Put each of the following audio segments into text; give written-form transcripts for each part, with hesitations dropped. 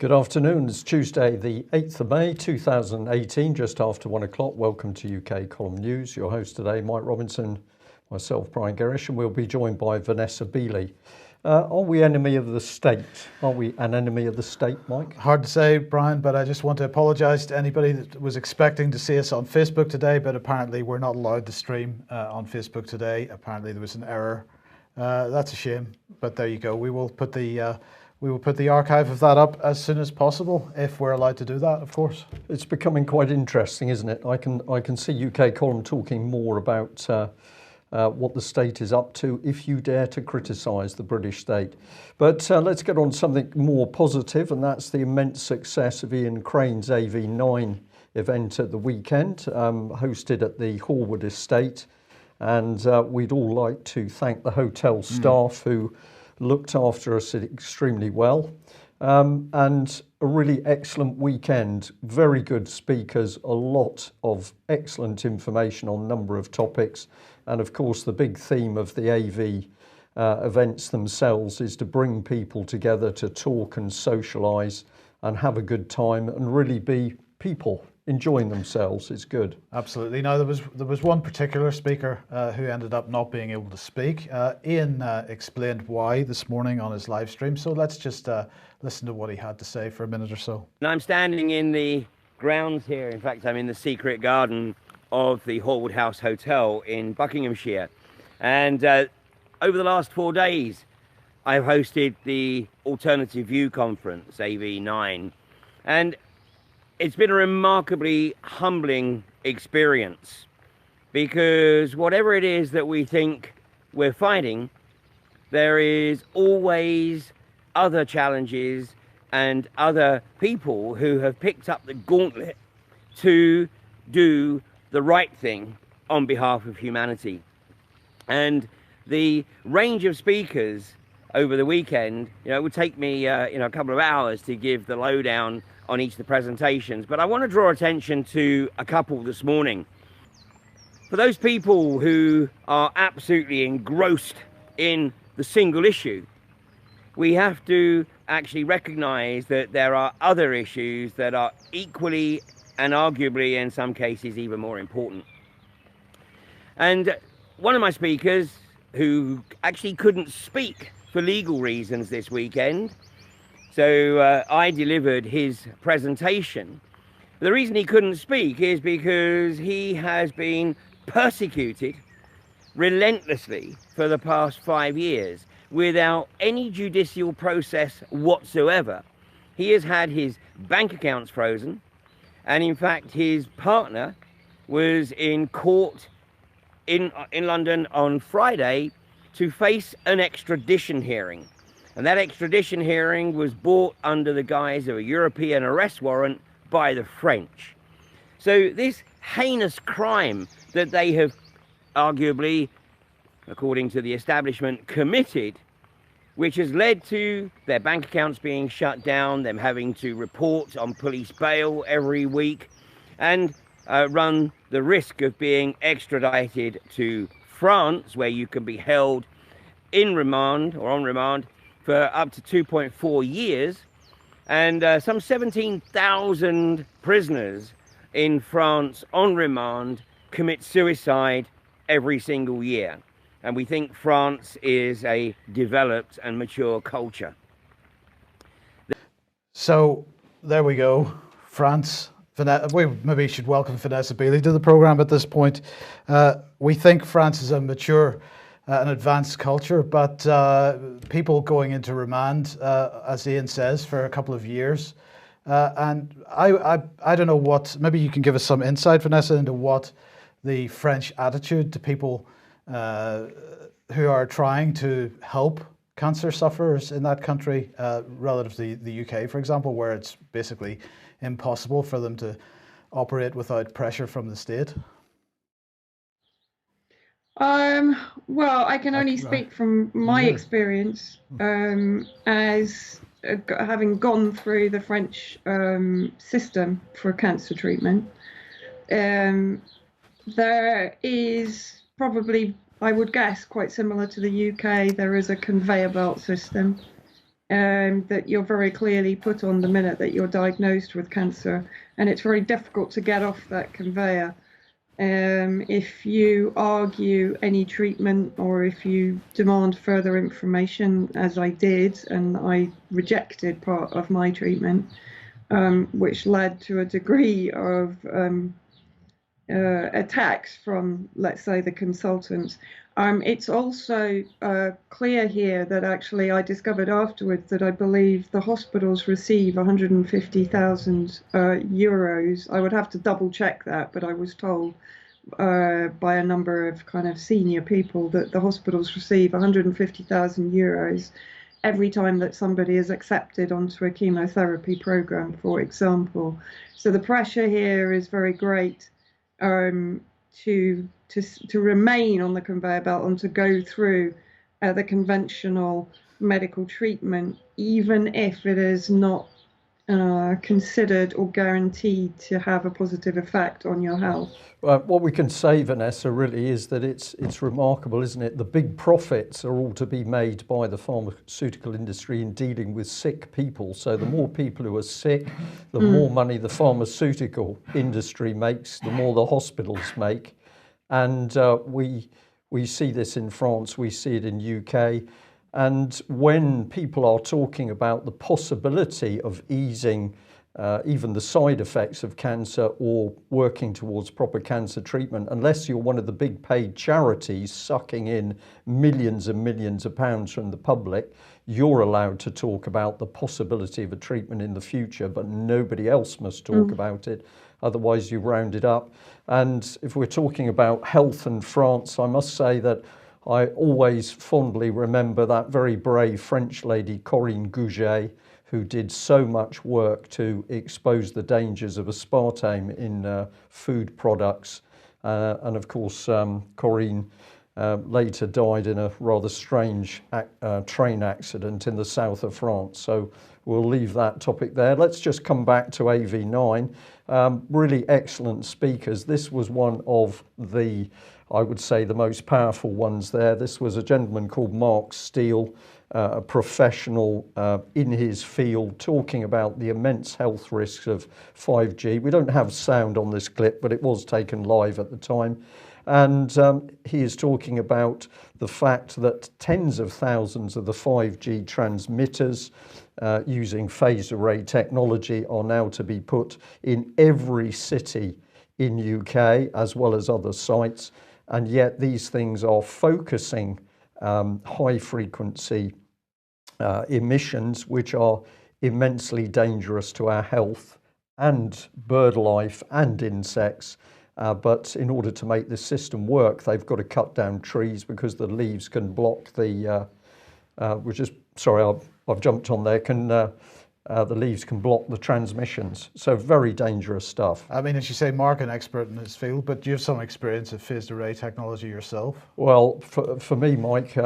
Good afternoon. It's Tuesday, the 8th of May, 2018, just after 1 o'clock. Welcome to UK Column News. Your host today, Mike Robinson, myself, Brian Gerrish, and we'll be joined by Vanessa Beeley. Are we enemy of the state? Are we an enemy of the state, Mike? Hard to say, Brian, but I just want to apologise to anybody that was expecting to see us on Facebook today, but apparently we're not allowed to stream on Facebook today. Apparently there was an error. That's a shame, but there you go. We will put the archive of that up as soon as possible, if we're allowed to do that, of course. It's becoming quite interesting, isn't it? I can see UK Column talking more about what the state is up to, if you dare to criticise the British state. But let's get on to something more positive, and that's the immense success of Ian Crane's AV9 event at the weekend, hosted at the Horwood Estate. And we'd all like to thank the hotel staff who looked after us extremely well. And a really excellent weekend, very good speakers, a lot of excellent information on a number of topics. And of course, the big theme of the AV events themselves is to bring people together to talk and socialise and have a good time and really be people enjoying themselves. It's good. Absolutely. Now, there was one particular speaker who ended up not being able to speak. Ian explained why this morning on his live stream. So let's just listen to what he had to say for a minute or so. And I'm standing in the grounds here. In fact, I'm in the secret garden of the Horwood House Hotel in Buckinghamshire. And over the last 4 days, I've hosted the Alternative View Conference, AV9. And it's been a remarkably humbling experience, because whatever it is that we think we're fighting, there is always other challenges and other people who have picked up the gauntlet to do the right thing on behalf of humanity. And the range of speakers over the weekend, it would take me a couple of hours to give the lowdown on each of the presentations, but I want to draw attention to a couple this morning. For those people who are absolutely engrossed in the single issue, we have to actually recognize that there are other issues that are equally and arguably in some cases even more important. And one of my speakers, who actually couldn't speak for legal reasons this weekend, so I delivered his presentation. The reason he couldn't speak is because he has been persecuted relentlessly for the past 5 years without any judicial process whatsoever. He has had his bank accounts frozen, and in fact his partner was in court in London on Friday to face an extradition hearing. And that extradition hearing was brought under the guise of a European arrest warrant by the French. So this heinous crime that they have arguably, according to the establishment, committed, which has led to their bank accounts being shut down, them having to report on police bail every week, and run the risk of being extradited to France, where you can be held in remand or on remand for up to 2.4 years, and some 17,000 prisoners in France on remand commit suicide every single year. And we think France is a developed and mature culture. So there we go. France. We maybe should welcome Vanessa Beeley to the programme at this point. We think France is a mature an advanced culture, but people going into remand, as Ian says, for a couple of years. And I don't know what, maybe you can give us some insight, Vanessa, into what the French attitude to people who are trying to help cancer sufferers in that country relative to the UK, for example, where it's basically impossible for them to operate without pressure from the state. Well, I can only speak from my experience as having gone through the French system for cancer treatment. There is probably, I would guess, quite similar to the UK, there is a conveyor belt system. that you're very clearly put on the minute that you're diagnosed with cancer, and it's very difficult to get off that conveyor. If you argue any treatment, or if you demand further information, as I did, and I rejected part of my treatment, which led to a degree of attacks from, let's say, the consultants. It's also clear here that actually I discovered afterwards that I believe the hospitals receive 150,000 euros. I would have to double check that, but I was told by a number of kind of senior people that the hospitals receive 150,000 euros every time that somebody is accepted onto a chemotherapy program, for example. So the pressure here is very great to remain on the conveyor belt and to go through the conventional medical treatment, even if it is not considered or guaranteed to have a positive effect on your health. What we can say, Vanessa, really is that it's remarkable, isn't it? The big profits are all to be made by the pharmaceutical industry in dealing with sick people. So the more people who are sick, the more money the pharmaceutical industry makes, the more the hospitals make. And we see this in France, we see it in UK. And when people are talking about the possibility of easing even the side effects of cancer or working towards proper cancer treatment, unless you're one of the big paid charities sucking in millions and millions of pounds from the public, you're allowed to talk about the possibility of a treatment in the future, but nobody else must talk about it. Otherwise you round it up. And if we're talking about health in France, I must say that I always fondly remember that very brave French lady, Corinne Gouget, who did so much work to expose the dangers of aspartame in food products. And of course, Corinne later died in a rather strange train accident in the south of France. So we'll leave that topic there. Let's just come back to AV9. Really excellent speakers. This was one of the, I would say, the most powerful ones there. This was a gentleman called Mark Steele, a professional in his field, talking about the immense health risks of 5G. We don't have sound on this clip, but it was taken live at the time. And he is talking about the fact that tens of thousands of the 5G transmitters using phased array technology are now to be put in every city in UK, as well as other sites. And yet these things are focusing high frequency emissions, which are immensely dangerous to our health and bird life and insects. But in order to make this system work, they've got to cut down trees because the leaves can block the, I've jumped on there, the leaves can block the transmissions. So very dangerous stuff. I mean, as you say, Mark, an expert in this field, but do you have some experience of phased array technology yourself? Well, for me, Mike,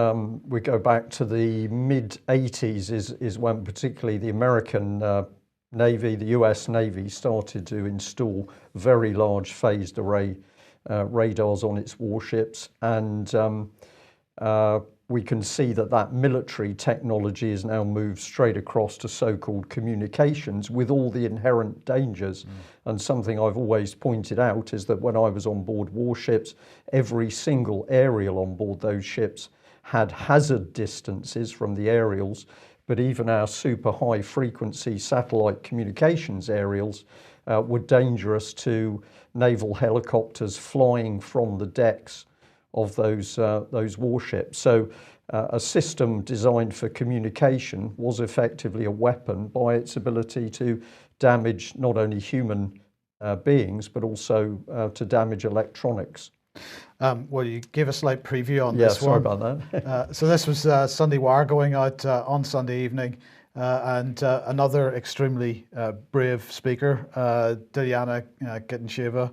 we go back to the mid-80s is when particularly the American Navy, the US Navy started to install very large phased array radars on its warships. And we can see that military technology has now moved straight across to so-called communications with all the inherent dangers. And something I've always pointed out is that when I was on board warships, every single aerial on board those ships had hazard distances from the aerials, but even our super high frequency satellite communications aerials were dangerous to naval helicopters flying from the decks of those warships. So a system designed for communication was effectively a weapon by its ability to damage not only human beings, but also to damage electronics. Well, you gave a slight preview on this one. Yeah, sorry about that. So this was Sunday Wire going out on Sunday evening, and another extremely brave speaker, Diana Gittinsheva,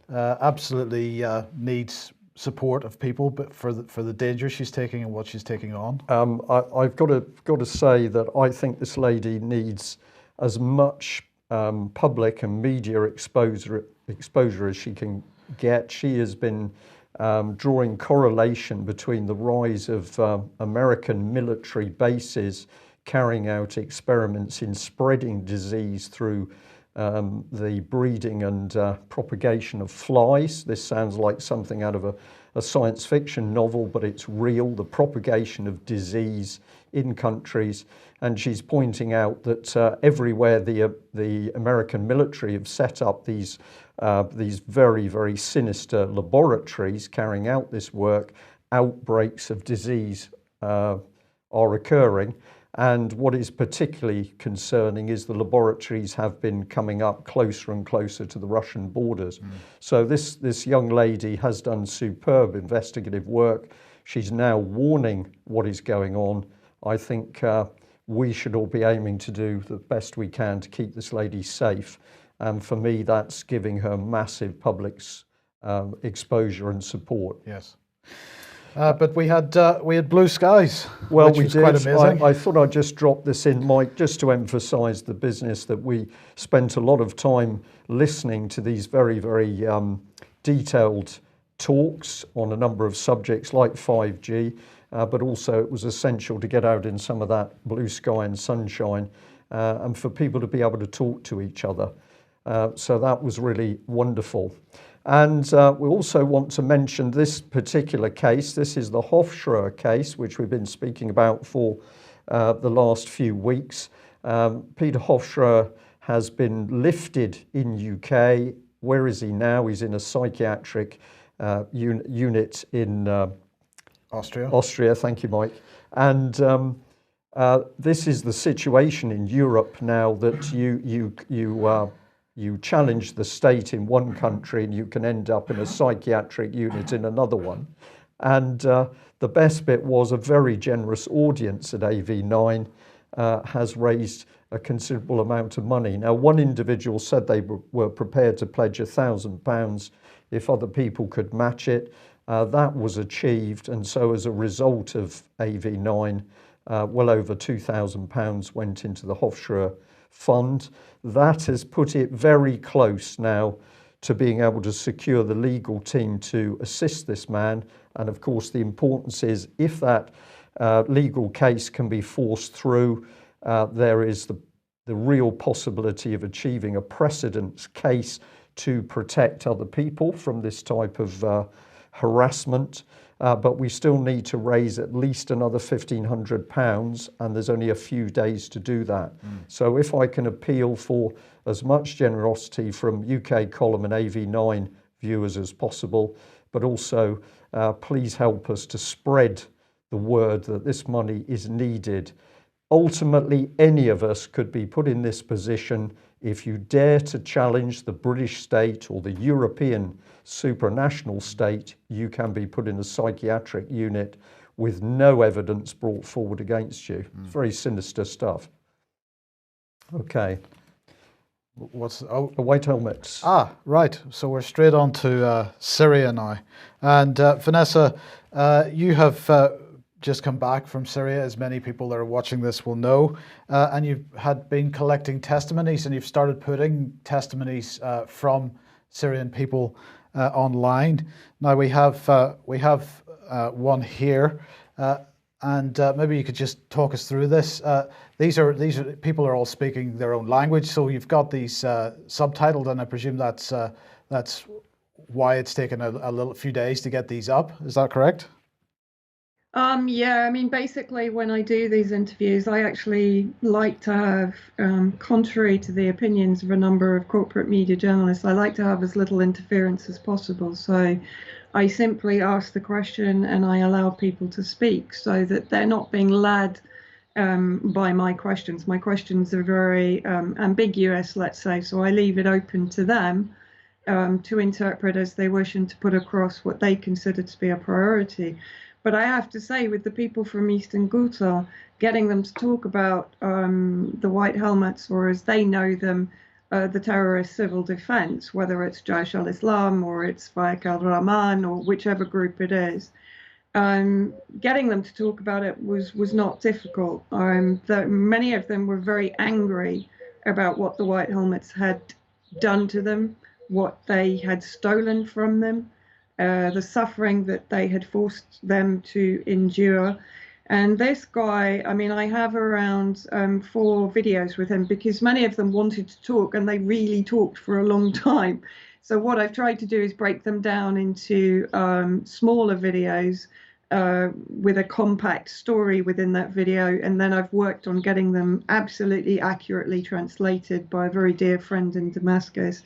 absolutely needs support of people, but for the danger she's taking and what she's taking on. I've got to say that I think this lady needs as much public and media exposure as she can get. She has been drawing correlation between the rise of American military bases carrying out experiments in spreading disease through the breeding and propagation of flies. This sounds like something out of a science fiction novel, but it's real, the propagation of disease in countries. And she's pointing out that everywhere the American military have set up these very, very sinister laboratories carrying out this work, outbreaks of disease are occurring. And what is particularly concerning is the laboratories have been coming up closer and closer to the Russian borders. So this young lady has done superb investigative work. She's now warning what is going on. I think we should all be aiming to do the best we can to keep this lady safe. And for me, that's giving her massive public exposure and support. Yes. But we had blue skies. Well, which we was did. Quite amazing. I thought I'd just drop this in, Mike, just to emphasise the business that we spent a lot of time listening to these very, very detailed talks on a number of subjects like 5G, but also it was essential to get out in some of that blue sky and sunshine and for people to be able to talk to each other. So that was really wonderful. And we also want to mention this particular case. This is the Hofschröer case, which we've been speaking about for the last few weeks. Peter Hofschröer has been lifted in UK. Where is he now? He's in a psychiatric unit in Austria. Austria, thank you, Mike. And this is the situation in Europe now, that you challenge the state in one country and you can end up in a psychiatric unit in another one. And the best bit was a very generous audience at AV9 has raised a considerable amount of money. Now, one individual said they were prepared to pledge £1,000 if other people could match it. That was achieved, and so as a result of AV9, well over £2,000 went into the Hofschröer fund. That has put it very close now to being able to secure the legal team to assist this man. And of course, the importance is if that legal case can be forced through, there is the real possibility of achieving a precedent case to protect other people from this type of harassment. But we still need to raise at least another £1,500, and there's only a few days to do that. So if I can appeal for as much generosity from UK Column and AV9 viewers as possible, but also please help us to spread the word that this money is needed. Ultimately, any of us could be put in this position if you dare to challenge the British state or the European supranational state. You can be put in a psychiatric unit with no evidence brought forward against you. It's very sinister stuff. Okay. White helmets. Ah, right. So we're straight on to Syria now. And Vanessa, you have just come back from Syria, as many people that are watching this will know, and you had been collecting testimonies, and you've started putting testimonies from Syrian people online. Now we have one here, and maybe you could just talk us through this. These are people are all speaking their own language, so you've got these subtitled, and I presume that's why it's taken a few days to get these up. Is that correct? Yeah, I mean, basically, when I do these interviews, I actually like to have, contrary to the opinions of a number of corporate media journalists, I like to have as little interference as possible. So I simply ask the question and I allow people to speak so that they're not being led by my questions. My questions are very ambiguous, let's say, so I leave it open to them to interpret as they wish and to put across what they consider to be a priority. But I have to say, with the people from Eastern Ghouta, getting them to talk about the white helmets, or as they know them, the terrorist civil defense, whether it's Gerrish al-Islam or it's Fayaq al-Rahman or whichever group it is, getting them to talk about it was not difficult. Many of them were very angry about what the white helmets had done to them, what they had stolen from them, the suffering that they had forced them to endure. And this guy, I mean, I have around 4 videos with him because many of them wanted to talk and they really talked for a long time. So what I've tried to do is break them down into smaller videos with a compact story within that video. And then I've worked on getting them absolutely accurately translated by a very dear friend in Damascus.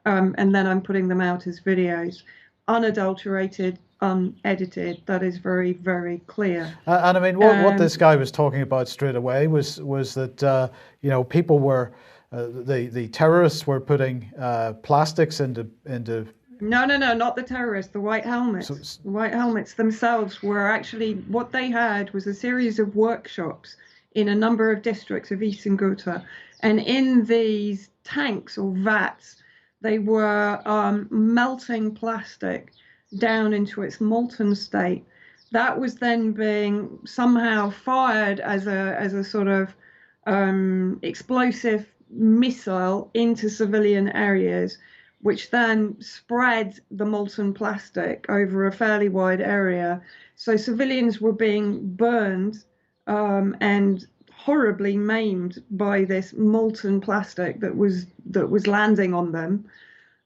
And then I'm putting them out as videos, unadulterated, unedited. That is very, very clear. And I mean, what this guy was talking about straight away was that you know, people were the terrorists were putting plastics into. No, not the terrorists. The white helmets. The white helmets themselves were actually, what they had was a series of workshops in a number of districts of Eastern Ghouta, and in these tanks or vats, they were melting plastic down into its molten state. That was then being somehow fired as a sort of explosive missile into civilian areas, which then spread the molten plastic over a fairly wide area. So civilians were being burned and horribly maimed by this molten plastic that was landing on them.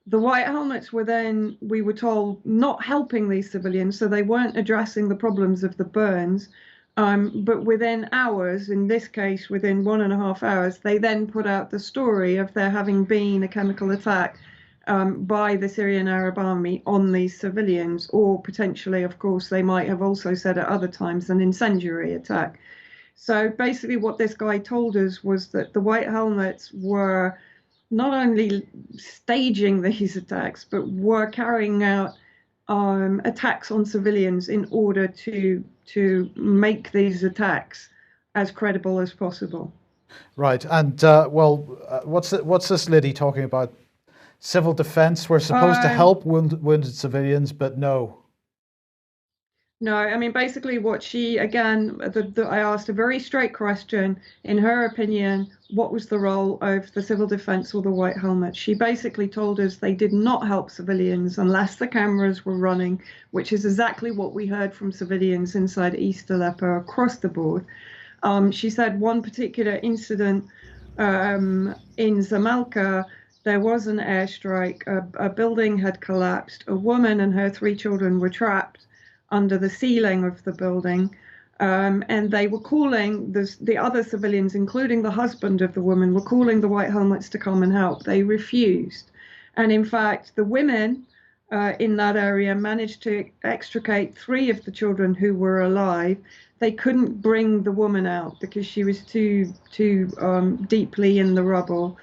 The white helmets were then, we were told, not helping these civilians, so they weren't addressing the problems of the burns. But within hours, in this case, within 1.5 hours, they then put out the story of there having been a chemical attack by the Syrian Arab Army on these civilians, or potentially, of course, they might have also said at other times an incendiary attack. So basically what this guy told us was that the white helmets were not only staging these attacks, but were carrying out attacks on civilians in order to make these attacks as credible as possible. Right, and what's this lady talking about? Civil defence. We're supposed to help wounded civilians, but no. No, I mean, basically what she, again, I asked a very straight question. In her opinion, what was the role of the civil defence or the white helmet? She basically told us they did not help civilians unless the cameras were running, which is exactly what we heard from civilians inside East Aleppo across the board. She said one particular incident in Zamalka, there was an airstrike, a building had collapsed, a woman and her 3 children were trapped under the ceiling of the building, and they were calling the other civilians, including the husband of the woman, were calling the white helmets to come and help. They refused, and in fact the women in that area managed to extricate 3 of the children who were alive. They couldn't bring the woman out because she was too deeply in the rubble.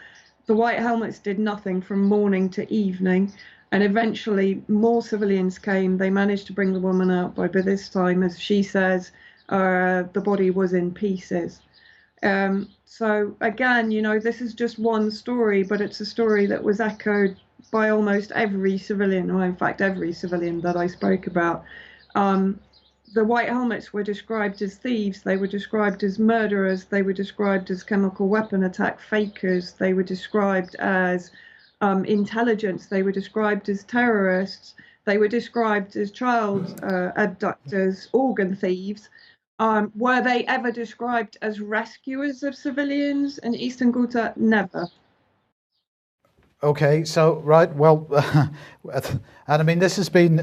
The white helmets did nothing from morning to evening. And eventually more civilians came. They managed to bring the woman out, by this time, as she says, the body was in pieces. So again, you know, this is just one story, but it's a story that was echoed by almost every civilian, or in fact every civilian that I spoke about. The white helmets were described as thieves, they were described as murderers, they were described as chemical weapon attack fakers, they were described as intelligence, they were described as terrorists, they were described as child abductors, organ thieves. Were they ever described as rescuers of civilians in Eastern Ghouta? Never. Okay, so right, well, and I mean, this has been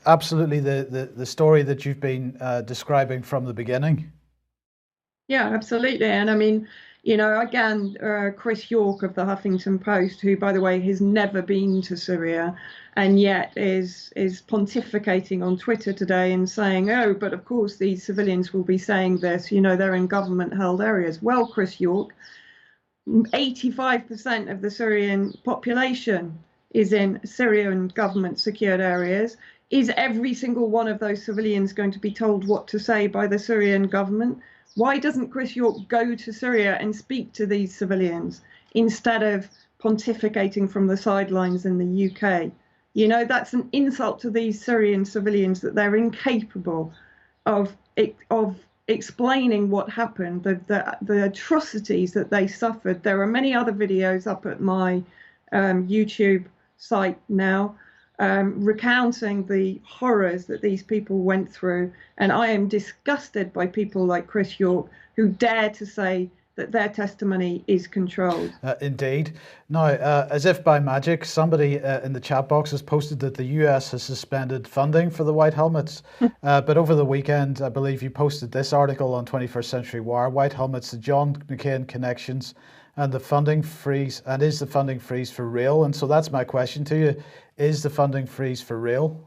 absolutely the story that you've been describing from the beginning. Yeah, absolutely. And I mean, you know, again, Chris York of the Huffington Post, who, by the way, has never been to Syria and yet is pontificating on Twitter today and saying, oh, but of course these civilians will be saying this, you know, they're in government-held areas. Well, Chris York, 85% of the Syrian population is in Syrian government-secured areas. Is every single one of those civilians going to be told what to say by the Syrian government? Why doesn't Chris York go to Syria and speak to these civilians instead of pontificating from the sidelines in the UK? You know, that's an insult to these Syrian civilians that they're incapable of explaining what happened, the atrocities that they suffered. There are many other videos up at my YouTube site now recounting the horrors that these people went through. And I am disgusted by people like Chris York who dare to say that their testimony is controlled. Indeed. Now, as if by magic, somebody in the chat box has posted that the US has suspended funding for the White Helmets. But over the weekend, I believe you posted this article on 21st Century Wire, White Helmets, the John McCain connections, and the funding freeze. And is the funding freeze for real? And so that's my question to you. Is the funding freeze for real?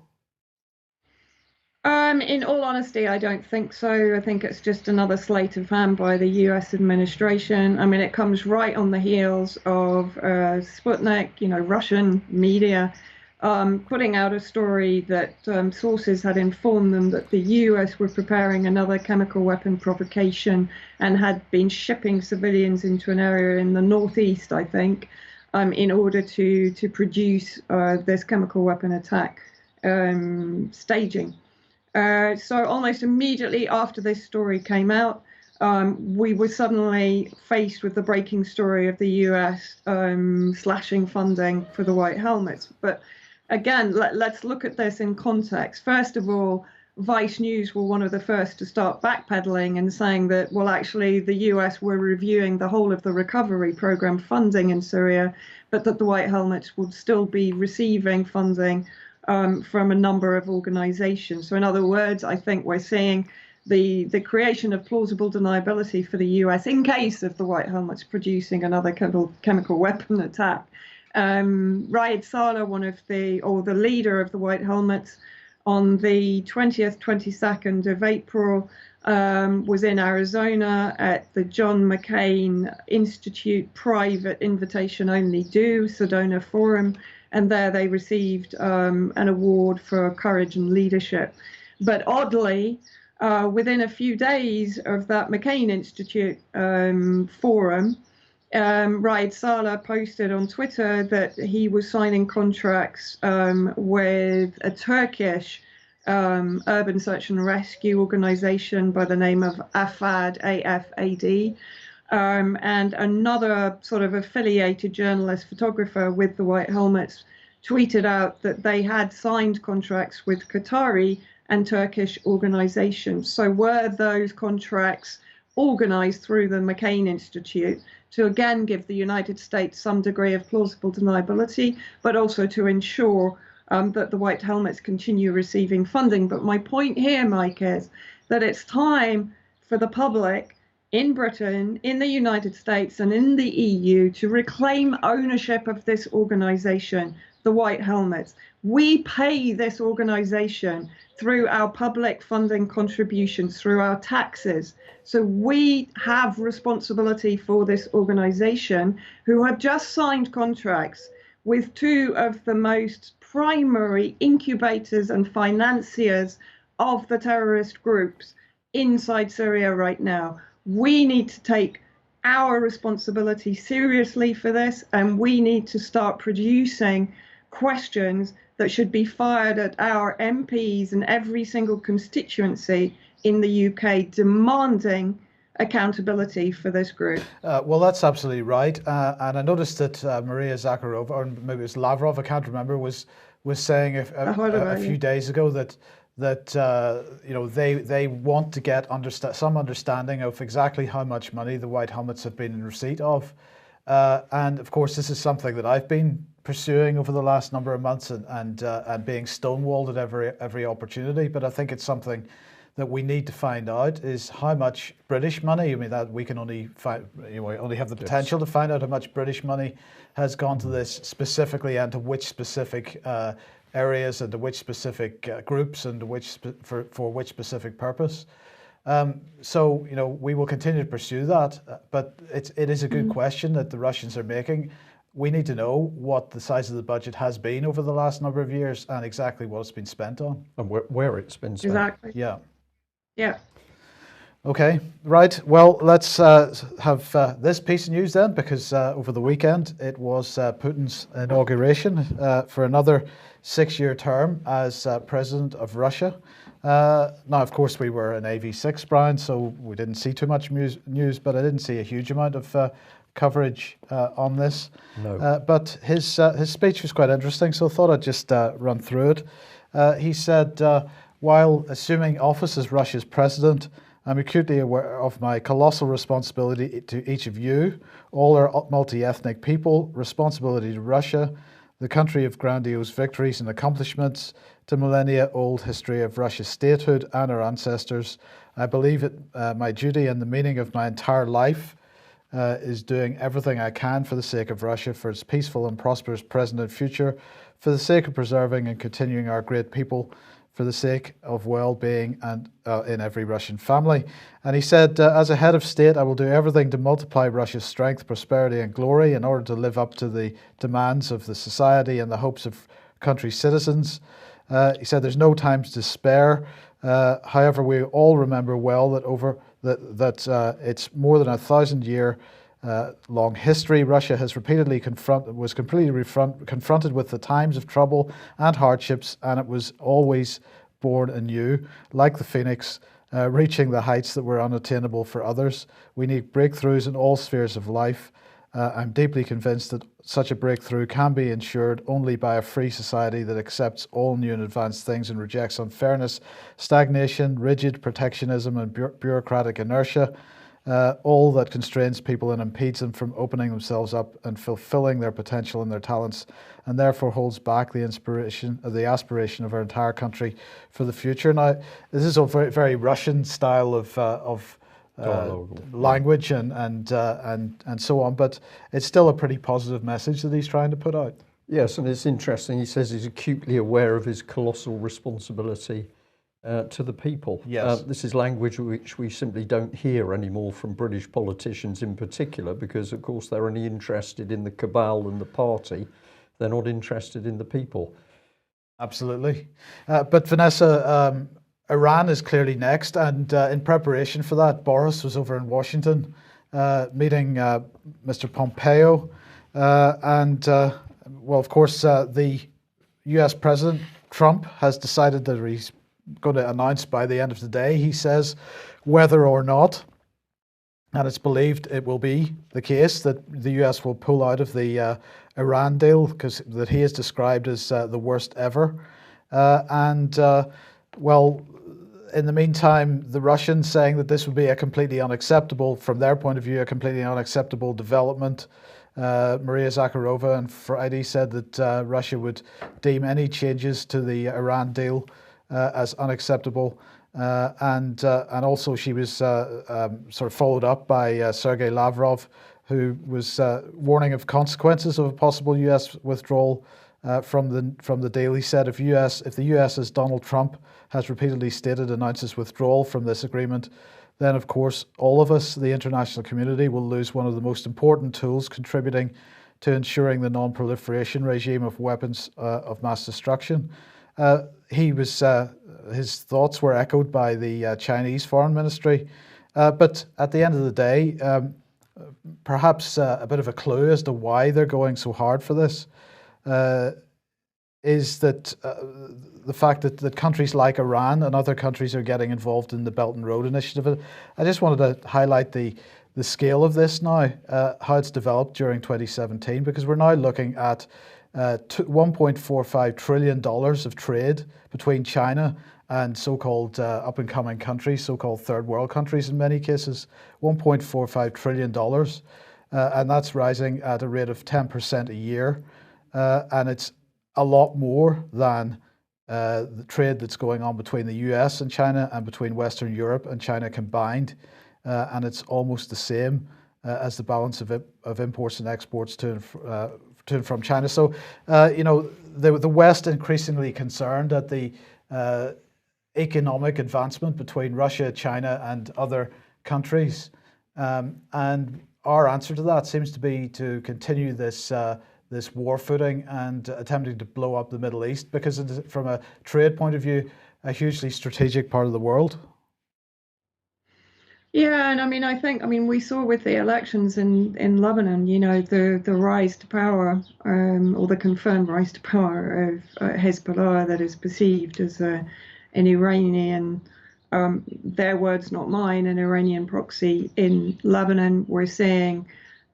In all honesty, I don't think so. I think it's just another sleight of hand by the US administration. I mean, it comes right on the heels of Sputnik, Russian media, putting out a story that sources had informed them that the US were preparing another chemical weapon provocation and had been shipping civilians into an area in the northeast, I think, in order to produce this chemical weapon attack staging. So almost immediately after this story came out, we were suddenly faced with the breaking story of the US slashing funding for the White Helmets. But again, let's look at this in context. First of all, Vice News were one of the first to start backpedaling and saying that, well, actually, the US were reviewing the whole of the recovery program funding in Syria, but that the White Helmets would still be receiving funding from a number of organizations. So in other words, I think we're seeing the creation of plausible deniability for the US in case of the White Helmets producing another chemical weapon attack. Raed Saleh, the leader of the White Helmets, on the 20th, 22nd of April, was in Arizona at the John McCain Institute private invitation-only Sedona Forum, and there they received an award for courage and leadership. But oddly, within a few days of that McCain Institute forum, Raed Saleh posted on Twitter that he was signing contracts with a Turkish urban search and rescue organization by the name of AFAD, AFAD, and another sort of affiliated journalist photographer with the White Helmets tweeted out that they had signed contracts with Qatari and Turkish organizations. So were those contracts organized through the McCain Institute to again give the United States some degree of plausible deniability, but also to ensure that the White Helmets continue receiving funding? But my point here, Mike, is that it's time for the public in Britain, in the United States, and in the EU to reclaim ownership of this organization, the White Helmets. We pay this organization through our public funding contributions, through our taxes. So we have responsibility for this organization, who have just signed contracts with two of the most primary incubators and financiers of the terrorist groups inside Syria right now. We need to take our responsibility seriously for this, and we need to start producing questions that should be fired at our MPs and every single constituency in the UK, demanding accountability for this group. Well, that's absolutely right. And I noticed that Maria Zakharova, or maybe it was Lavrov, I can't remember, was saying a few days ago that they want to get some understanding of exactly how much money the White Helmets have been in receipt of. And of course, this is something that I've been pursuing over the last number of months and being stonewalled at every opportunity. But I think it's something that we need to find out is how much British money. I mean, that we can only only have the potential to find out how much British money has gone to this specifically, and to which specific areas, and to which specific groups, and for which specific purpose. So we will continue to pursue that, but it is a good question that the Russians are making. We need to know what the size of the budget has been over the last number of years and exactly what it's been spent on. And where it's been spent. Exactly. Yeah. Yeah. Okay, right. Well, let's have this piece of news then, because over the weekend it was Putin's inauguration for another 6-year term as president of Russia. Now, of course, we were in AV6, Brian, so we didn't see too much news, but I didn't see a huge amount of coverage on this. No. But his speech was quite interesting, so I thought I'd just run through it. He said, while assuming office as Russia's president, I'm acutely aware of my colossal responsibility to each of you, all our multi-ethnic people, responsibility to Russia, the country of grandiose victories and accomplishments, to millennia-old history of Russia's statehood and our ancestors. I believe it my duty and the meaning of my entire life is doing everything I can for the sake of Russia, for its peaceful and prosperous present and future, for the sake of preserving and continuing our great people, for the sake of well-being and in every Russian family. And he said, as a head of state, I will do everything to multiply Russia's strength, prosperity and glory in order to live up to the demands of the society and the hopes of country's citizens. He said there's no time to spare. However, we all remember well that it's more than 1,000-year long history. Russia has repeatedly was completely confronted with the times of trouble and hardships, and it was always born anew, like the phoenix, reaching the heights that were unattainable for others. We need breakthroughs in all spheres of life. I'm deeply convinced that such a breakthrough can be ensured only by a free society that accepts all new and advanced things and rejects unfairness, stagnation, rigid protectionism, and bureaucratic inertia, all that constrains people and impedes them from opening themselves up and fulfilling their potential and their talents, and therefore holds back the aspiration of our entire country for the future. Now, this is a very, very Russian style of language and so on, but it's still a pretty positive message that he's trying to put out. Yes, and it's interesting. He says he's acutely aware of his colossal responsibility to the people. Yes. This is language which we simply don't hear anymore from British politicians in particular, because of course they're only interested in the cabal and the party. They're not interested in the people. Absolutely. But Vanessa, Iran is clearly next, and in preparation for that, Boris was over in Washington meeting Mr. Pompeo, well, of course, the US President Trump has decided that he's going to announce by the end of the day, he says, whether or not, and it's believed it will be the case, that the US will pull out of the Iran deal, because that he has described as the worst ever. Well, in the meantime, the Russians saying that this would be a completely unacceptable, from their point of view, a completely unacceptable development. Maria Zakharova on Friday said that Russia would deem any changes to the Iran deal as unacceptable. And also she was sort of followed up by Sergei Lavrov, who was warning of consequences of a possible US withdrawal from the deal. He said if the US, as Donald Trump has repeatedly stated, announces withdrawal from this agreement, then of course all of us, the international community, will lose one of the most important tools contributing to ensuring the non-proliferation regime of weapons of mass destruction. His thoughts were echoed by the Chinese Foreign Ministry, but at the end of the day, perhaps a bit of a clue as to why they're going so hard for this is that the fact that countries like Iran and other countries are getting involved in the Belt and Road Initiative. I just wanted to highlight the scale of this now, how it's developed during 2017, because we're now looking at $1.45 trillion of trade between China and so-called up-and-coming countries, so-called third world countries in many cases, $1.45 trillion. And that's rising at a rate of 10% a year. And it's a lot more than the trade that's going on between the US and China and between Western Europe and China combined. And it's almost the same as the balance of imports and exports to and from China. So, the West increasingly concerned at the economic advancement between Russia, China, and other countries. And our answer to that seems to be to continue this war footing and attempting to blow up the Middle East, because it's, from a trade point of view, a hugely strategic part of the world. Yeah, and I think we saw with the elections in Lebanon, the rise to power, or the confirmed rise to power of Hezbollah, that is perceived as an Iranian, their words not mine, an Iranian proxy in Lebanon. We're seeing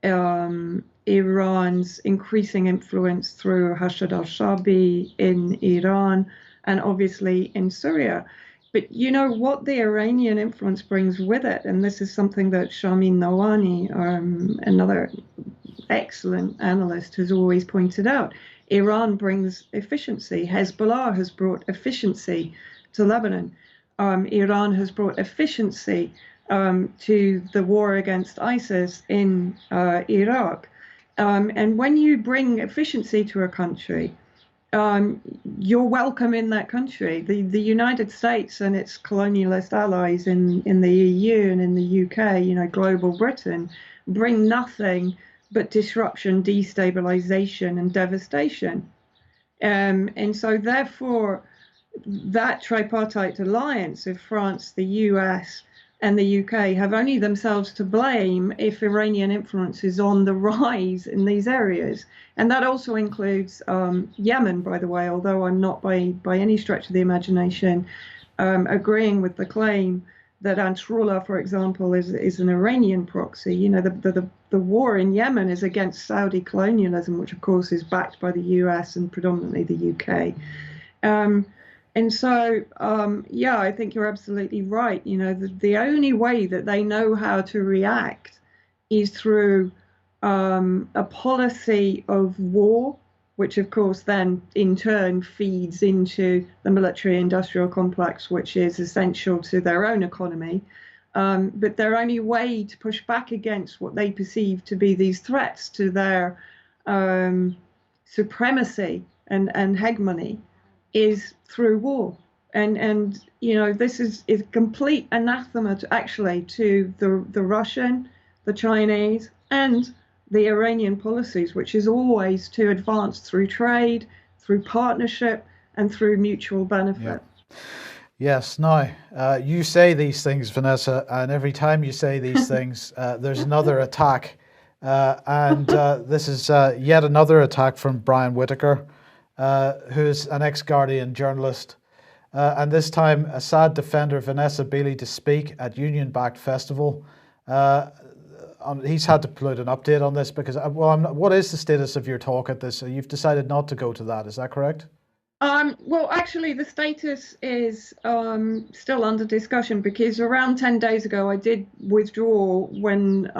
Iran's increasing influence through Hashd al-Shaabi in Iran and obviously in Syria. But you know what the Iranian influence brings with it, and this is something that Shamin Nawani, another excellent analyst, has always pointed out. Iran brings efficiency. Hezbollah has brought efficiency to Lebanon. Iran has brought efficiency to the war against ISIS in Iraq. And when you bring efficiency to a country, you're welcome in that country. The United States and its colonialist allies in the EU and in the UK, you know, global Britain, bring nothing but disruption, destabilization, and devastation. And so therefore, that tripartite alliance of France, the US, and the UK have only themselves to blame if Iranian influence is on the rise in these areas. And that also includes Yemen, by the way, although I'm not by any stretch of the imagination agreeing with the claim that Ansarullah, for example, is an Iranian proxy. You know, the war in Yemen is against Saudi colonialism, which of course is backed by the US and predominantly the UK. And so, yeah, I think you're absolutely right. You know, the only way that they know how to react is through a policy of war, which of course then in turn feeds into the military-industrial complex, which is essential to their own economy. But their only way to push back against what they perceive to be these threats to their supremacy and hegemony is through war. And you know, this is complete anathema to the Russian, the Chinese, and the Iranian policies, which is always to advance through trade, through partnership, and through mutual benefit. Yeah. Yes. Now, you say these things, Vanessa, and every time you say these things, there's another attack. And this is yet another attack from Brian Whitaker, who's an ex-Guardian journalist. And this time, Assad defender Vanessa Beeley to speak at Union-backed festival. He's had to put an update on this because, what is the status of your talk at this? You've decided not to go to that, is that correct? Well, actually, the status is still under discussion because around 10 days ago, I did withdraw when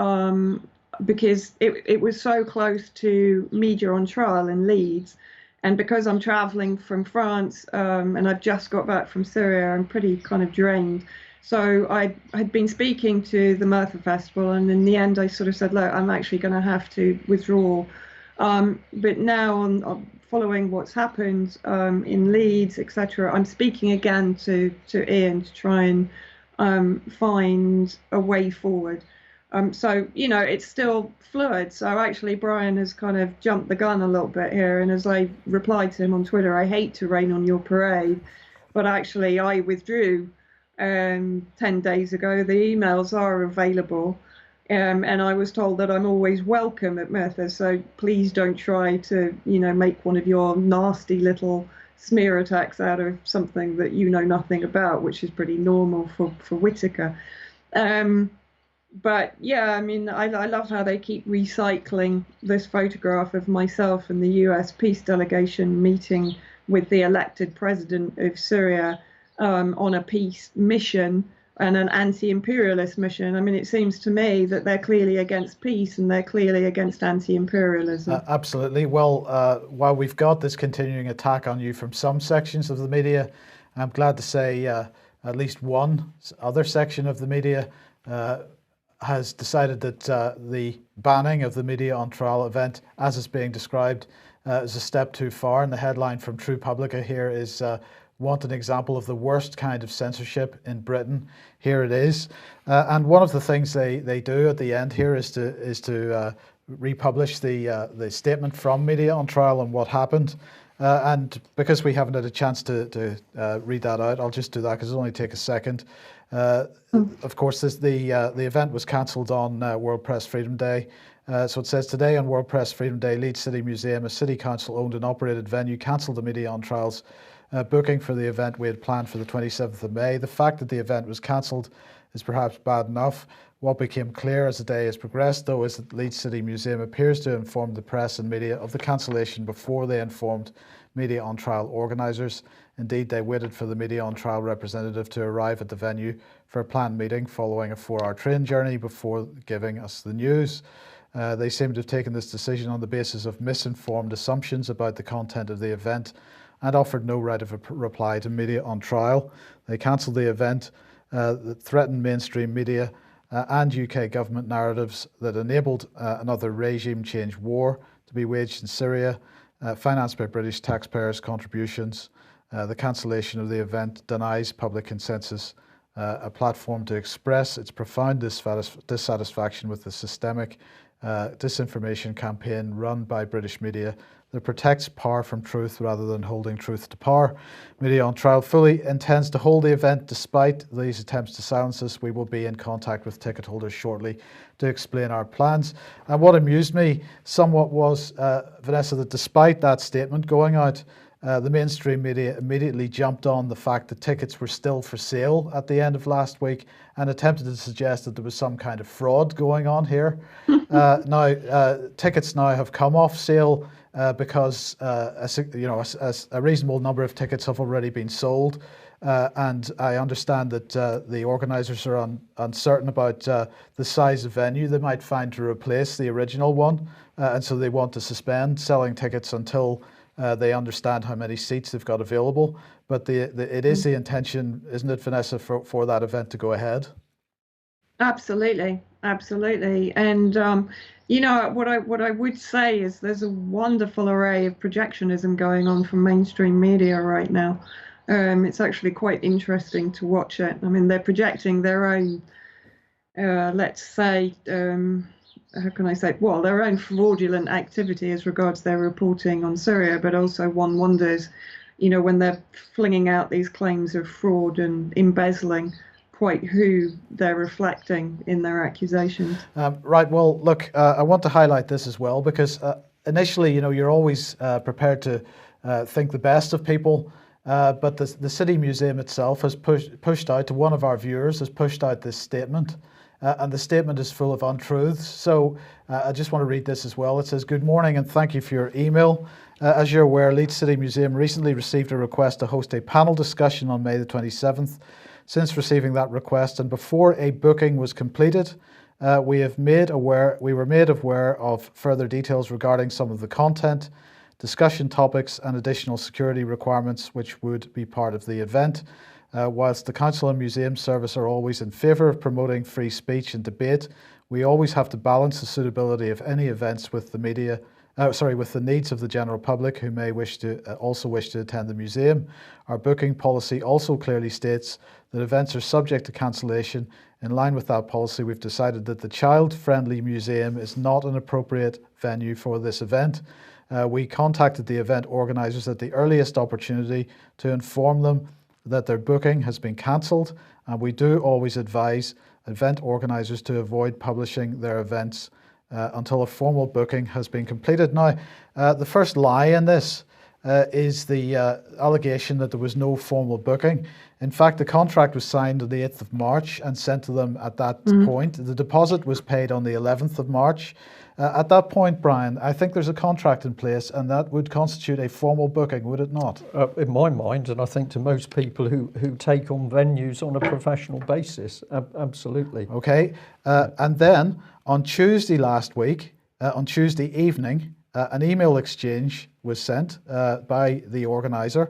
because it was so close to media on trial in Leeds. And because I'm traveling from France and I've just got back from Syria, I'm pretty kind of drained. So I had been speaking to the Merthyr Festival, and in the end, I sort of said, look, I'm actually going to have to withdraw. But now, following what's happened in Leeds, etc., I'm speaking again to Ian to try and find a way forward. So, you know, it's still fluid. So actually, Brian has kind of jumped the gun a little bit here. And as I replied to him on Twitter, I hate to rain on your parade, but actually I withdrew 10 days ago. The emails are available. And I was told that I'm always welcome at Merthyr. So please don't try to, you know, make one of your nasty little smear attacks out of something that you know nothing about, which is pretty normal for Whitaker. But yeah, I mean, I love how they keep recycling this photograph of myself and the US peace delegation meeting with the elected president of Syria on a peace mission and an anti-imperialist mission. I mean, it seems to me that they're clearly against peace and they're clearly against anti-imperialism. Absolutely. Well, while we've got this continuing attack on you from some sections of the media, I'm glad to say at least one other section of the media has decided that the banning of the Media on Trial event, as it's being described, is a step too far. And the headline from True Publica here is, want an example of the worst kind of censorship in Britain? Here it is. And one of the things they do at the end here is to republish the statement from Media on Trial on what happened. And because we haven't had a chance to read that out, I'll just do that because it'll only take a second. Of course, the event was cancelled on World Press Freedom Day. So it says, today on World Press Freedom Day, Leeds City Museum, a City Council owned and operated venue, cancelled the Media on Trial's booking for the event we had planned for the 27th of May. The fact that the event was cancelled is perhaps bad enough. What became clear as the day has progressed, though, is that Leeds City Museum appears to have informed the press and media of the cancellation before they informed media on trial organisers. Indeed, they waited for the media on trial representative to arrive at the venue for a planned meeting following a 4-hour train journey before giving us the news. They seem to have taken this decision on the basis of misinformed assumptions about the content of the event and offered no right of reply to media on trial. They cancelled the event that threatened mainstream media and UK government narratives that enabled another regime change war to be waged in Syria, financed by British taxpayers' contributions. The cancellation of the event denies public consensus a platform to express its profound dissatisfaction with the systemic disinformation campaign run by British media that protects power from truth rather than holding truth to power. Media on Trial fully intends to hold the event despite these attempts to silence us. We will be in contact with ticket holders shortly to explain our plans. And what amused me somewhat was, Vanessa, that despite that statement going out, the mainstream media immediately jumped on the fact that tickets were still for sale at the end of last week and attempted to suggest that there was some kind of fraud going on here. Tickets now have come off sale because a reasonable number of tickets have already been sold. And I understand that the organisers are uncertain about the size of venue they might find to replace the original one. And so they want to suspend selling tickets until they understand how many seats they've got available. But it is the intention, isn't it, Vanessa, for that event to go ahead? Absolutely. And what I would say is there's a wonderful array of projectionism going on from mainstream media right now. It's actually quite interesting to watch it. I mean, they're projecting their own, let's say, how can I say, well, their own fraudulent activity as regards their reporting on Syria, but also one wonders, when they're flinging out these claims of fraud and embezzling, quite who they're reflecting in their accusations. Right. Well, look, I want to highlight this as well because initially, you're always prepared to think the best of people, but the City Museum itself has pushed out to one of our viewers, has pushed out this statement. And the statement is full of untruths. So I just want to read this as well. It says, "Good morning and thank you for your email. As you're aware, Leeds City Museum recently received a request to host a panel discussion on May the 27th. Since receiving that request and before a booking was completed, we were made aware of further details regarding some of the content, discussion topics and additional security requirements which would be part of the event. Whilst the Council and Museum Service are always in favour of promoting free speech and debate, we always have to balance the suitability of any events with the needs of the general public who may wish to attend the museum. Our booking policy also clearly states that events are subject to cancellation. In line with that policy, we've decided that the child-friendly museum is not an appropriate venue for this event. We contacted the event organisers at the earliest opportunity to inform them that their booking has been cancelled, and we do always advise event organisers to avoid publishing their events until a formal booking has been completed." Now, the first lie in this is the allegation that there was no formal booking. In fact, the contract was signed on the 8th of March and sent to them at that point. The deposit was paid on the 11th of March. At that point, Brian, I think there's a contract in place and that would constitute a formal booking, would it not? In my mind, and I think to most people who take on venues on a professional basis, absolutely. Okay, and then on Tuesday last week, on Tuesday evening, an email exchange was sent by the organiser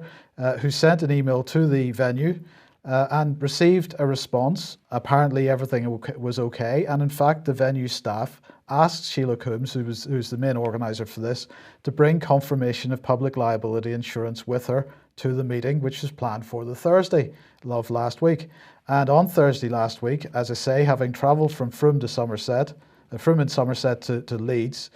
who sent an email to the venue and received a response. Apparently everything was okay, and in fact the venue staff asked Sheila Coombs, who's the main organiser for this, to bring confirmation of public liability insurance with her to the meeting, which was planned for the Thursday of last week. And on Thursday last week, as I say, having travelled from Frome in Somerset to Leeds,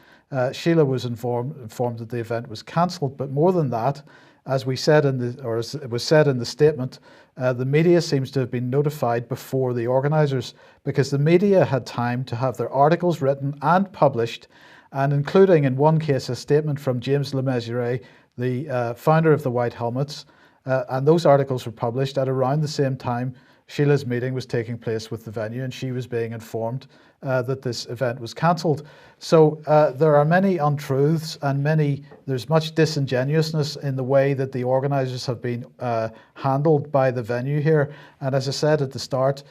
Sheila was informed that the event was cancelled. But more than that, as it was said in the statement, the media seems to have been notified before the organisers, because the media had time to have their articles written and published, and including in one case a statement from James Le Mesurier, the founder of the White Helmets, And those articles were published at around the same time Sheila's meeting was taking place with the venue, and she was being informed that this event was cancelled. So there are many untruths and there's much disingenuousness in the way that the organisers have been handled by the venue here. And as I said at the start,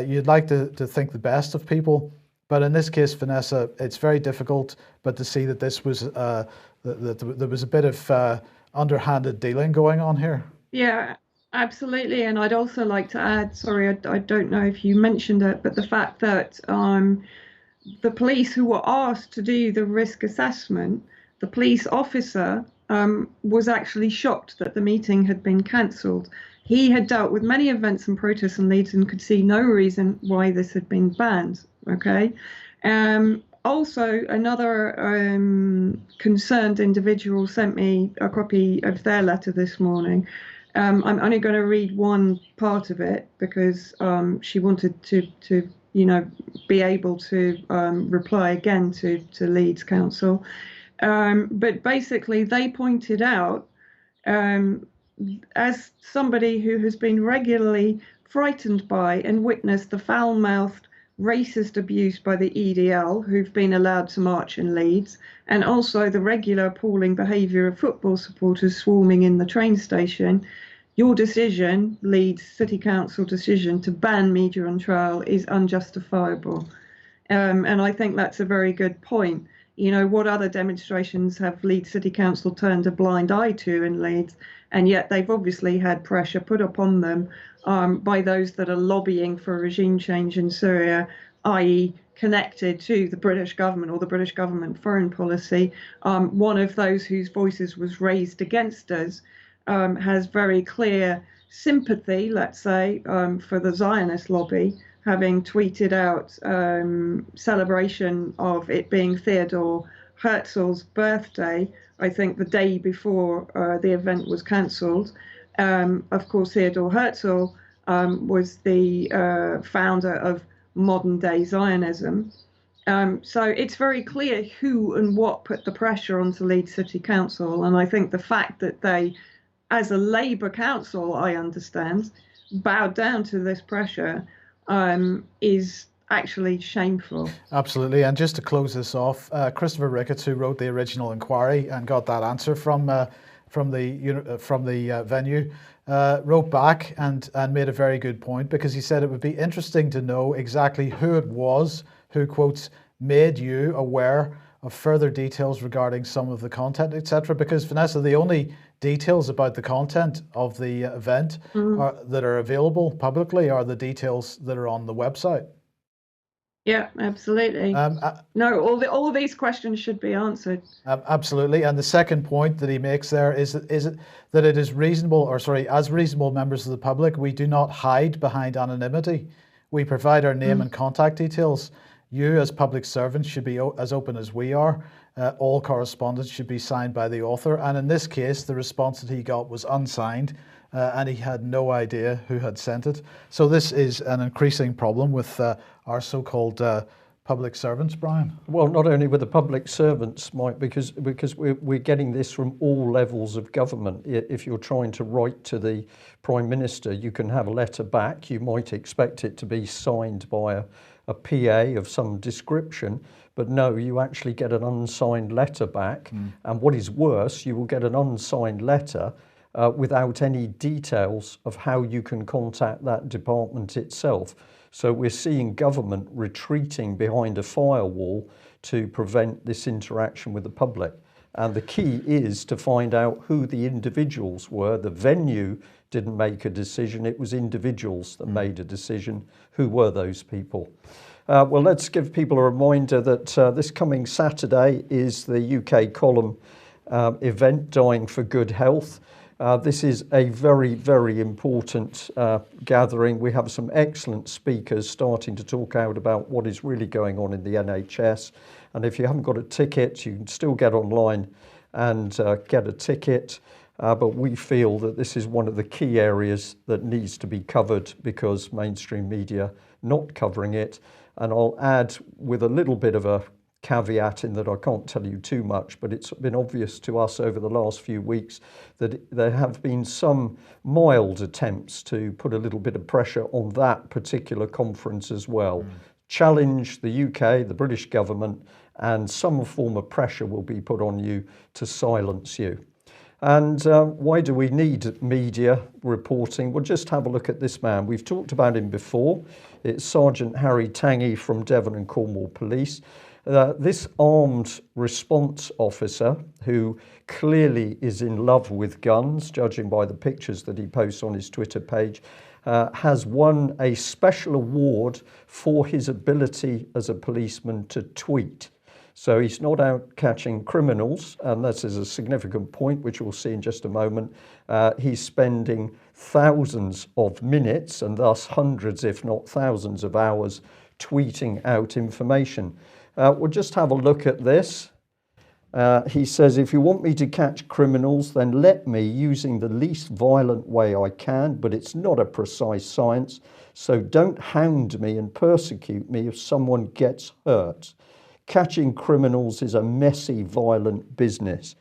you'd like to think the best of people, but in this case, Vanessa, it's very difficult but to see that this was that there was a bit of underhanded dealing going on here. Yeah, absolutely. And I'd also like to add, sorry, I don't know if you mentioned it, but the fact that the police who were asked to do the risk assessment, the police officer was actually shocked that the meeting had been cancelled. He had dealt with many events and protests in Leeds and could see no reason why this had been banned. Okay. Also, another concerned individual sent me a copy of their letter this morning. I'm only going to read one part of it because she wanted to be able to reply again to Leeds Council. But basically, they pointed out, as somebody who has been regularly frightened by and witnessed the foul-mouthed racist abuse by the EDL, who've been allowed to march in Leeds, and also the regular appalling behaviour of football supporters swarming in the train station, your decision, Leeds City Council decision, to ban media on trial is unjustifiable. And I think that's a very good point. What other demonstrations have Leeds City Council turned a blind eye to in Leeds? And yet they've obviously had pressure put upon them by those that are lobbying for regime change in Syria, i.e. connected to the British government or the British government foreign policy. One of those whose voices was raised against us has very clear sympathy, let's say, for the Zionist lobby, having tweeted out celebration of it being Theodore Herzl's birthday, I think the day before the event was cancelled. Of course, Theodore Herzl was the founder of modern day Zionism. So it's very clear who and what put the pressure onto Leeds City Council. And I think the fact that they, as a Labour council, I understand, bowed down to this pressure is actually shameful. Absolutely. And just to close this off, Christopher Ricketts, who wrote the original inquiry and got that answer from the venue, wrote back and made a very good point, because he said it would be interesting to know exactly who it was who, quotes, made you aware of further details regarding some of the content, etc. Because, Vanessa, the only details about the content of the event that are available publicly are the details that are on the website. Yeah, absolutely. No, all these questions should be answered. Absolutely. And the second point that he makes there is that it is reasonable, as reasonable members of the public, we do not hide behind anonymity. We provide our name and contact details. You, as public servants, should be as open as we are. All correspondence should be signed by the author. And in this case, the response that he got was unsigned, and he had no idea who had sent it. So this is an increasing problem with our so-called public servants, Brian. Well, not only with the public servants, Mike, because we're getting this from all levels of government. If you're trying to write to the Prime Minister, you can have a letter back. You might expect it to be signed by a PA of some description, but no, you actually get an unsigned letter back. And what is worse, you will get an unsigned letter without any details of how you can contact that department itself. So we're seeing government retreating behind a firewall to prevent this interaction with the public. And the key is to find out who the individuals were. The venue didn't make a decision, it was individuals that made a decision. Who were those people? Well, let's give people a reminder that this coming Saturday is the UK column event, Dying for Good Health. This is a very, very important gathering. We have some excellent speakers starting to talk out about what is really going on in the NHS. And if you haven't got a ticket, you can still get online and get a ticket. But we feel that this is one of the key areas that needs to be covered because mainstream media not covering it. And I'll add with a little bit of a caveat in that I can't tell you too much, but it's been obvious to us over the last few weeks that there have been some mild attempts to put a little bit of pressure on that particular conference as well. Challenge the UK, the British government, and some form of pressure will be put on you to silence you. And why do we need media reporting? Well, just have a look at this man. We've talked about him before. It's Sergeant Harry Tangy from Devon and Cornwall Police. This armed response officer, who clearly is in love with guns, judging by the pictures that he posts on his Twitter page, has won a special award for his ability as a policeman to tweet. So he's not out catching criminals, and this is a significant point, which we'll see in just a moment. He's spending thousands of minutes, and thus hundreds, if not thousands of hours, tweeting out information. We'll just have a look at this. He says, if you want me to catch criminals, then let me, using the least violent way I can, but it's not a precise science, so don't hound me and persecute me if someone gets hurt. Catching criminals is a messy, violent business.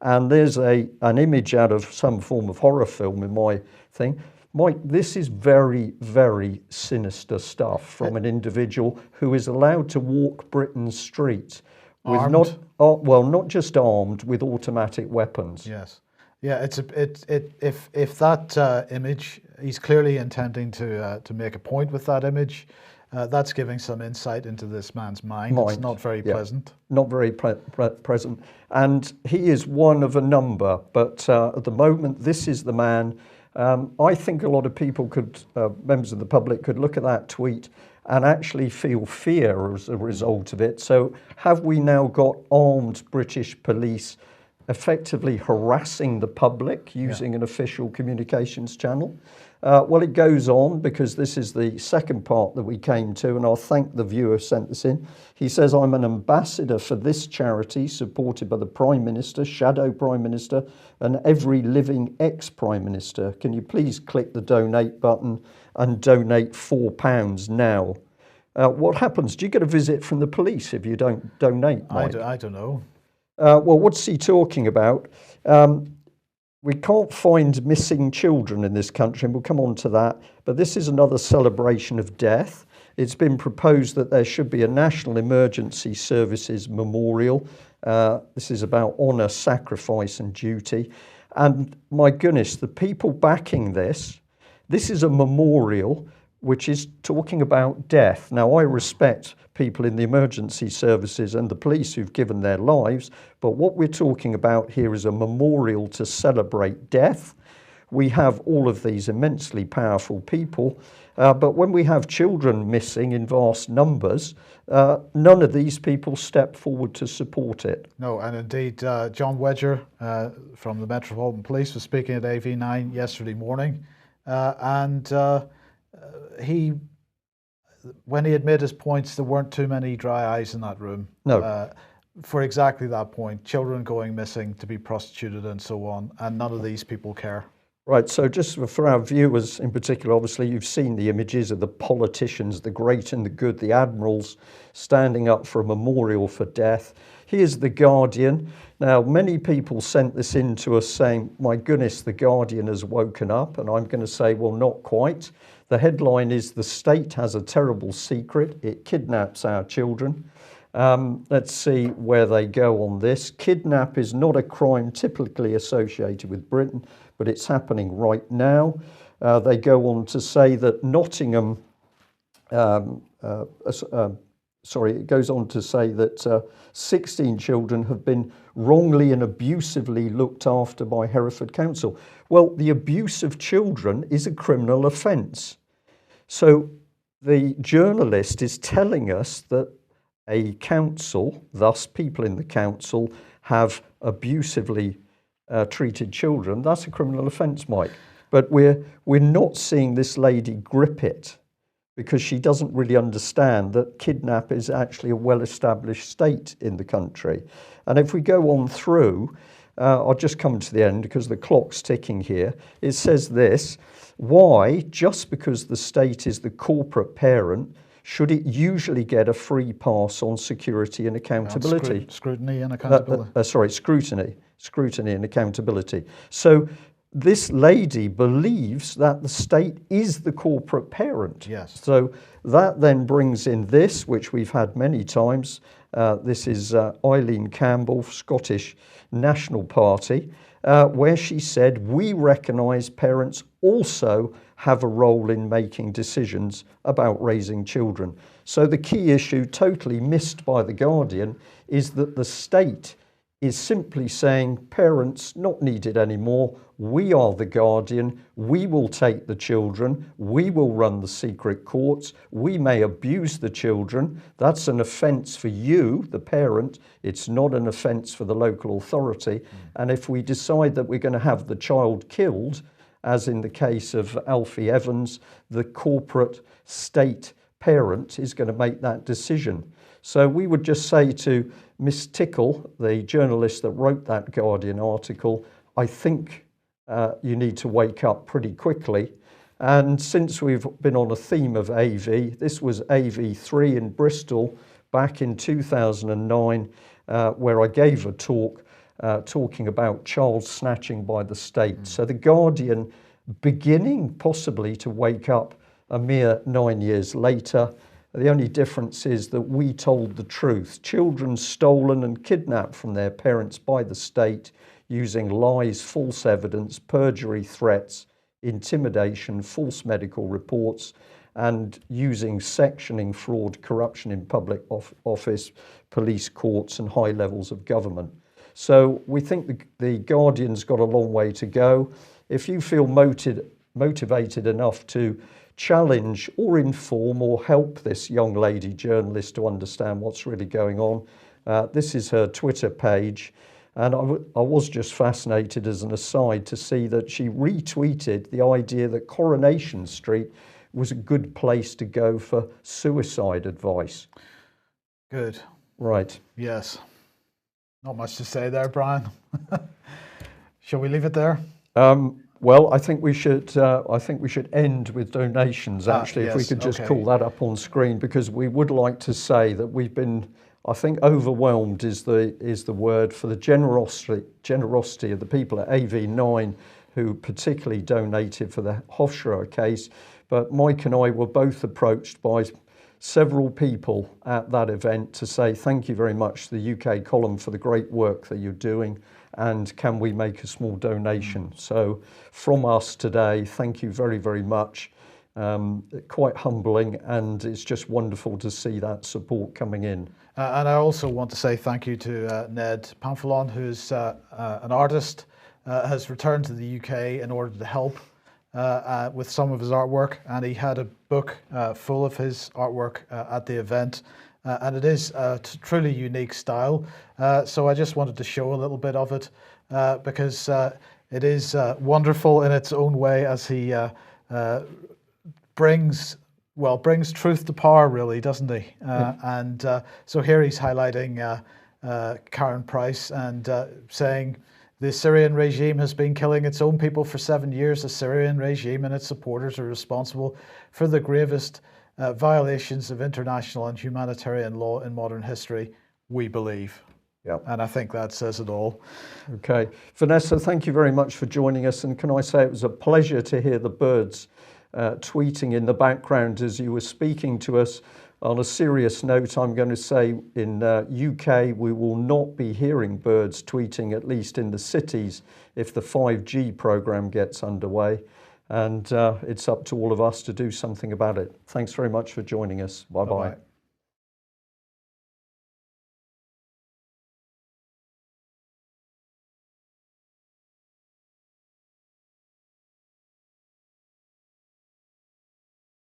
And there's an image out of some form of horror film in my thing. Mike, this is very, very sinister stuff from an individual who is allowed to walk Britain's streets with Armed? not just armed, with automatic weapons. Yes. Yeah, if that image, he's clearly intending to make a point with that image. That's giving some insight into this man's mind. It's not very pleasant. Not very present. And he is one of a number, but at the moment, this is the man. I think a lot of people could, members of the public, could look at that tweet and actually feel fear as a result of it. So have we now got armed British police effectively harassing the public using an official communications channel? Well, it goes on, because this is the second part that we came to, and I'll thank the viewer who sent this in. He says, I'm an ambassador for this charity supported by the Prime Minister, Shadow Prime Minister, and every living ex-Prime Minister. Can you please click the donate button and donate £4 now? What happens? Do you get a visit from the police if you don't donate, Mike? I don't know. Well, what's he talking about? We can't find missing children in this country, and we'll come on to that. But this is another celebration of death. It's been proposed that there should be a National Emergency Services Memorial. This is about honour, sacrifice and duty. And my goodness, the people backing this is a memorial which is talking about death. Now, I respect people in the emergency services and the police who've given their lives, but what we're talking about here is a memorial to celebrate death. We have all of these immensely powerful people, but when we have children missing in vast numbers, none of these people step forward to support it. No, and indeed, John Wedger from the Metropolitan Police was speaking at AV9 yesterday morning, and when he had made his points, there weren't too many dry eyes in that room. No. For exactly that point, children going missing to be prostituted and so on, and none of these people care. Right, so just for our viewers in particular, obviously you've seen the images of the politicians, the great and the good, the admirals standing up for a memorial for death. Here's The Guardian. Now, many people sent this in to us saying, my goodness, The Guardian has woken up, and I'm going to say, well, not quite. The headline is, the state has a terrible secret. It kidnaps our children. Let's see where they go on this. Kidnap is not a crime typically associated with Britain, but it's happening right now. They go on to say that Nottingham, it goes on to say that 16 children have been wrongly and abusively looked after by Hereford Council. Well, the abuse of children is a criminal offence. So the journalist is telling us that a council, thus people in the council, have abusively treated children. That's a criminal offence, Mike. But we're not seeing this lady grip it, because she doesn't really understand that kidnap is actually a well-established state in the country. And if we go on through, I'll just come to the end because the clock's ticking here. It says this: why, just because the state is the corporate parent, should it usually get a free pass on security and accountability? Scrutiny and accountability. Scrutiny and accountability. So this lady believes that the state is the corporate parent. Yes. So that then brings in this, which we've had many times. This is Eileen Campbell, Scottish National Party, where she said, we recognise parents also have a role in making decisions about raising children. So the key issue, totally missed by The Guardian, is that the state is simply saying, parents not needed anymore, we are the guardian, we will take the children, we will run the secret courts, we may abuse the children, that's an offence for you, the parent, it's not an offence for the local authority, and if we decide that we're going to have the child killed, as in the case of Alfie Evans, the corporate state parent is going to make that decision. So we would just say to Miss Tickle, the journalist that wrote that Guardian article, I think you need to wake up pretty quickly. And since we've been on a theme of AV, this was AV3 in Bristol back in 2009, where I gave a talk talking about child snatching by the state. So the Guardian beginning possibly to wake up a mere 9 years later. The only difference is that we told the truth. Children stolen and kidnapped from their parents by the state using lies, false evidence, perjury, threats, intimidation, false medical reports, and using sectioning, fraud, corruption in public office, police, courts, and high levels of government. So we think the Guardian's got a long way to go. If you feel motivated enough to challenge or inform or help this young lady journalist to understand what's really going on, this is her Twitter page. And I was just fascinated as an aside to see that she retweeted the idea that Coronation Street was a good place to go for suicide advice. Good. Right. Yes. Not much to say there, Brian. Shall we leave it there? Well, I think we should end with donations, actually, yes, if we could just okay. call that up on screen, because we would like to say that we've been, I think overwhelmed is the word, for the generosity of the people at AV9 who particularly donated for the Hofschröer case. But Mike and I were both approached by several people at that event to say thank you very much to the UK column for the great work that you're doing, and can we make a small donation? So from us today, thank you very, very much. Quite humbling, and it's just wonderful to see that support coming in. And I also want to say thank you to Ned Pamphilon, who's an artist, has returned to the UK in order to help with some of his artwork, and he had a book full of his artwork at the event, and it is a truly unique style. So I just wanted to show a little bit of it because it is wonderful in its own way, as he brings truth to power, really, doesn't he? And so here he's highlighting Karen Price and saying, the Syrian regime has been killing its own people for 7 years. The Syrian regime and its supporters are responsible for the gravest violations of international and humanitarian law in modern history, we believe. Yeah. And I think that says it all. Okay. Vanessa, thank you very much for joining us. And can I say it was a pleasure to hear the birds tweeting in the background as you were speaking to us. On a serious note, I'm going to say in UK, we will not be hearing birds tweeting, at least in the cities, if the 5G program gets underway. And it's up to all of us to do something about it. Thanks very much for joining us. Bye-bye. Bye-bye.